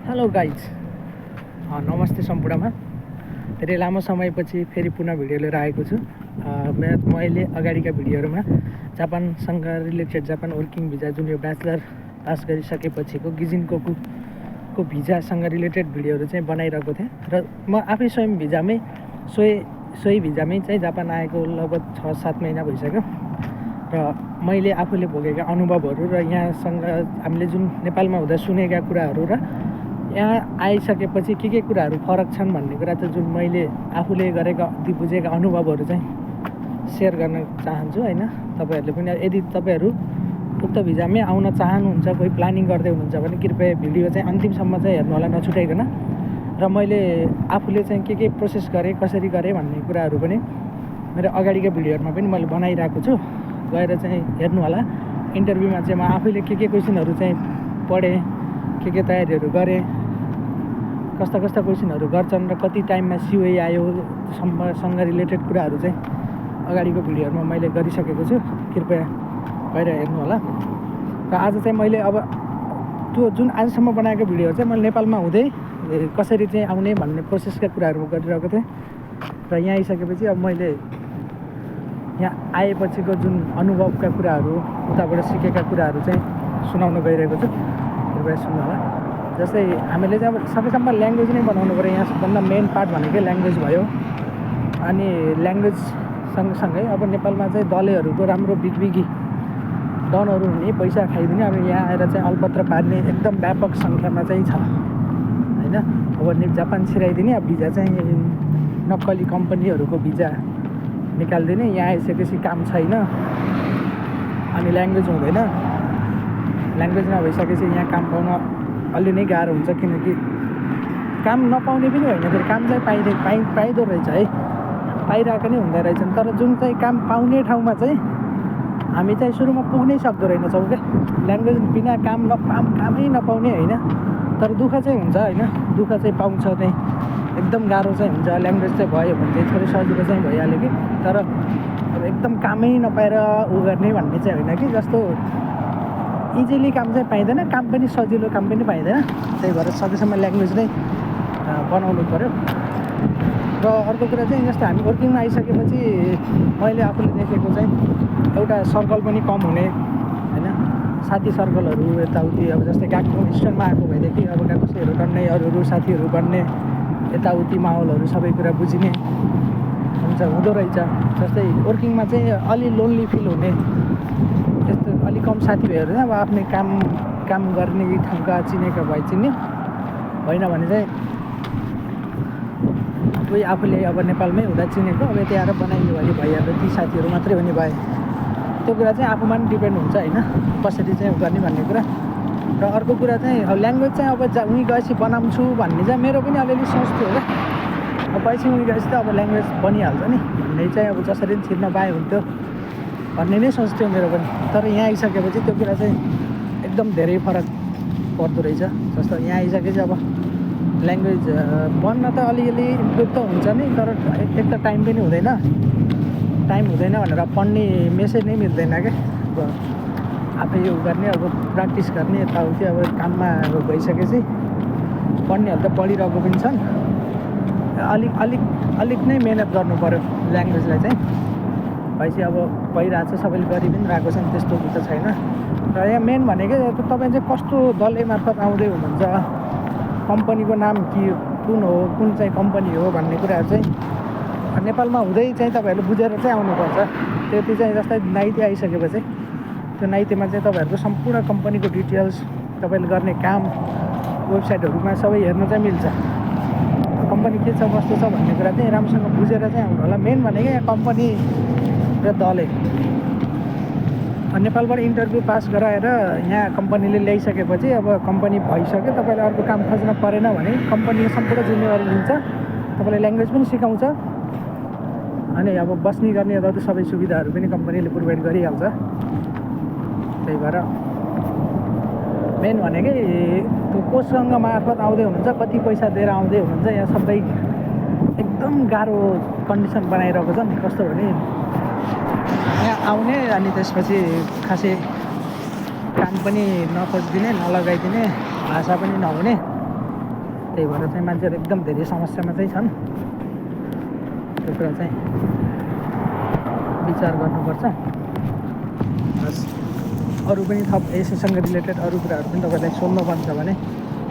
Hello guys, नमस्ते सम्पूर्णमा। धेरै लामो समयपछि फेरि पुनः भिडियो लिएर आएको छु। मैले अगाडिका भिडियोहरूमा जापानसँग रिलेटेड जापान वर्किङ भिजा जुन यो ब्याचलर पास गरिसकेपछिको गिजिनको भिजासँग रिलेटेड भिडियोहरू चाहिँ बनाइरहेको थिएँ र म आफै स्वयं भिजामै सोही भिजामै चाहिँ जापान आएको लगभग 6-7 महिना भइसक्यो र मैले आफूले भोगेका अनुभवहरू र यहाँसँग हामीले जुन नेपालमा हुँदा सुनेका कुराहरू र यहाँ आइसकेपछि के कुराहरू फरक छन् भन्ने कुरा चाहिँ जुन मैले आफूले गरेका बुझेका अनुभवहरू चाहिँ सेयर गर्न चाहन्छु हैन। तपाईहरुले पनि यदि तपाईहरु उक्त भिजामै आउन चाहनुहुन्छ, कोही प्लानिङ गर्दै हुनुहुन्छ भने कृपया भिडियो चाहिँ अन्तिमसम्म चाहिँ हेर्नु होला नछुटाइकन। र मैले आफूले चाहिँ के प्रोसेस गरेँ, कसरी गरेँ भन्ने कुराहरू पनि मेरो अगाडिको भिडियोहरुमा पनि मैले बनाइरहेको छु, गएर चाहिँ हेर्नु होला। इन्टरभ्यूमा चाहिँ म आफैले के क्वेशनहरू चाहिँ पढेँ, के तयारीहरू गरेँ, कस्ता क्वेशनहरू गर्छन् र कति टाइममा सिओए आयो सँग रिलेटेड कुराहरू चाहिँ अगाडिको भिडियोहरुमा मैले गरिसकेको छु। कृपया गएर हेर्नु होला। र आज चाहिँ मैले अब त्यो जुन आजसम्म बनाएको भिडियोहरू चाहिँ मैले नेपालमा हुँदै कसरी चाहिँ आउने भन्ने प्रोसेसका कुराहरू गरिरहेको थिएँ र यहाँ आइसकेपछि अब मैले यहाँ आएपछिको जुन अनुभवका कुराहरू, उताबाट सिकेका कुराहरू चाहिँ सुनाउन गइरहेको छु। कृपया सुन्नु होला। जस्तै हामीले चाहिँ अब सकेसम्म ल्याङ्ग्वेज नै बनाउनु पऱ्यो। यहाँ सबभन्दा मेन पार्ट भनेकै ल्याङ्ग्वेज भयो। अनि ल्याङ्ग्वेज सँगसँगै अब नेपालमा चाहिँ दलेहरूको राम्रो बिगबिगी डनहरू हुने, पैसा खाइदिने, अब यहाँ आएर चाहिँ अलपत्र पार्ने एकदम व्यापक सङ्ख्यामा चाहिँ छ हैन। अब जापान छिराइदिने, अब भिजा चाहिँ नक्कली कम्पनीहरूको भिजा निकालिदिने, यहाँ आइसकेपछि काम छैन अनि ल्याङ्ग्वेज हुँदैन। ल्याङ्ग्वेज नभइसकेपछि यहाँ काम पाउन अलि नै गाह्रो हुन्छ, किनकि काम नपाउने पनि होइन, फेरि काम चाहिँ पाइदो रहेछ है, पाइरहेको नै हुँदो रहेछन्। तर जुन चाहिँ काम पाउने ठाउँमा चाहिँ हामी चाहिँ सुरुमा पुग्नै सक्दो रहेनछौँ क्या। ल्याङ्ग्वेज बिना कामै नपाउने होइन, तर दुःख चाहिँ हुन्छ होइन, दुःख चाहिँ पाउँछ त्यही, एकदम गाह्रो चाहिँ हुन्छ। ल्याङ्ग्वेज चाहिँ भयो भने चाहिँ थोरै सजिलो चाहिँ भइहाल्यो कि, तर अब एकदम कामै नपाएर उ गर्ने भन्ने चाहिँ होइन कि। जस्तो इजिली काम चाहिँ पाइँदैन, काम पनि सजिलो काम पनि पाइँदैन। त्यही भएर सकेसम्म ल्याङ्ग्वेज नै बनाउनु पऱ्यो। र अर्को कुरा चाहिँ जस्तो हामी वर्किङमा आइसकेपछि मैले आफूले देखेको चाहिँ एउटा सर्कल पनि कम हुने होइन, साथी सर्कलहरू यताउति। अब जस्तै गएको स्टोरमा आएको भएदेखि अब कसैहरू टन्नै अरू साथीहरू बन्ने, यताउति माहौलहरू सबै कुरा बुझिने हुँदो रहेछ। जस्तै वर्किङमा चाहिँ अलि लोन्ली फिल हुने, यस्तो अलिक कम साथीभाइहरू चाहिँ अब आफ्नै काम गर्ने ठाउँका चिनेका भए चिन्ने, होइन भने चाहिँ कोही आफूले अब नेपालमै हुँदा चिनेको अब यति आएर बनाइयो भने भइहाल्यो, ती साथीहरू मात्रै हुने भए। त्यो कुरा चाहिँ आफूमा पनि डिपेन्ड हुन्छ होइन, कसरी चाहिँ गर्ने भन्ने कुरा। र अर्को कुरा चाहिँ अब ल्याङ्ग्वेज चाहिँ अब उहीँ गएपछि बनाउँछु भन्ने चाहिँ मेरो पनि अलिअलि सोच थियो क्या। अब पछि उहीँ गएपछि त अब ल्याङ्ग्वेज बनिहाल्छ नि भन्ने चाहिँ अब जसरी पनि छिर्न पाए हुन्थ्यो भन्ने नै सोच थियो मेरो पनि। तर यहाँ आइसकेपछि त्यो कुरा चाहिँ एकदम धेरै फरक पर्दो रहेछ। जस्तो यहाँ आइसकेपछि अब ल्याङ्ग्वेज बन्न त अलिअलि इम्प्रुभ त हुन्छ नि, तर एक त टाइम पनि हुँदैन, भनेर पढ्ने मेसेज नै मिल्दैन क्या। अब आफै यो गर्ने, अब प्र्याक्टिस गर्ने यताउति, अब काममा गइसकेपछि पढ्नेहरू त पढिरहेको पनि छन्। अलिक नै मिहिनेत गर्नु पऱ्यो ल्याङ्ग्वेजलाई चाहिँ। भएपछि अब भइरहेको छ, सबैले गरि पनि रहेको छन्, त्यस्तो त छैन। र यहाँ मेन भनेकै तपाईँ चाहिँ कस्तो दलले मार्फत आउँदै हुनुहुन्छ, कम्पनीको नाम कुन हो, कुन चाहिँ कम्पनी हो भन्ने कुराहरू चाहिँ नेपालमा हुँदै चाहिँ तपाईँहरूले बुझेर चाहिँ आउनुपर्छ। त्यति चाहिँ जस्तै नाइते आइसकेपछि त्यो नाइतेमा चाहिँ तपाईँहरूको सम्पूर्ण कम्पनीको डिटेल्स, तपाईँले गर्ने काम, वेबसाइटहरूमा सबै हेर्न चाहिँ मिल्छ। कम्पनी के छ, कस्तो छ भन्ने कुरा चाहिँ राम्रोसँग बुझेर चाहिँ आउनु होला। मेन भनेको यहाँ कम्पनी र दलै नेपालबाट इन्टरभ्यू पास गराएर यहाँ कम्पनीले ल्याइसकेपछि अब कम्पनी भइसक्यो, तपाईँले अर्को काम खोज्न परेन भने कम्पनीले सम्पूर्ण जिम्मेवारी लिन्छ, तपाईँलाई ल्याङ्ग्वेज पनि सिकाउँछ अनि अब बस्ने गर्ने यताउति सबै सुविधाहरू पनि कम्पनीले प्रोभाइड गरिहाल्छ। त्यही भएर मेन भनेकै त्यो कोसँग मार्फत आउँदै हुनुहुन्छ, कति पैसा दिएर आउँदै हुनुहुन्छ, यहाँ सबै एकदम गाह्रो कन्डिसन बनाइरहेको छ नि। कस्तो भने यहाँ आउने अनि त्यसपछि खासै काम पनि नखोजिदिने, नलगाइदिने, भाषा पनि नहुने, त्यही भएर चाहिँ मान्छेहरू एकदम धेरै समस्यामा चाहिँ छन्। त्यो कुरा चाहिँ विचार गर्नुपर्छ। हस्, अरू पनि थप यसैसँग रिलेटेड अरू कुराहरू पनि तपाईँलाई सोध्नु मन छ भने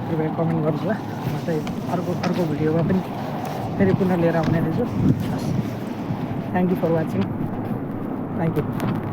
कृपया कमेन्ट गर्नुहोला। म चाहिँ अर्को भिडियोमा पनि फेरि पुनः लिएर आउने रहेछु। हस्, thank you for watching. Thank you.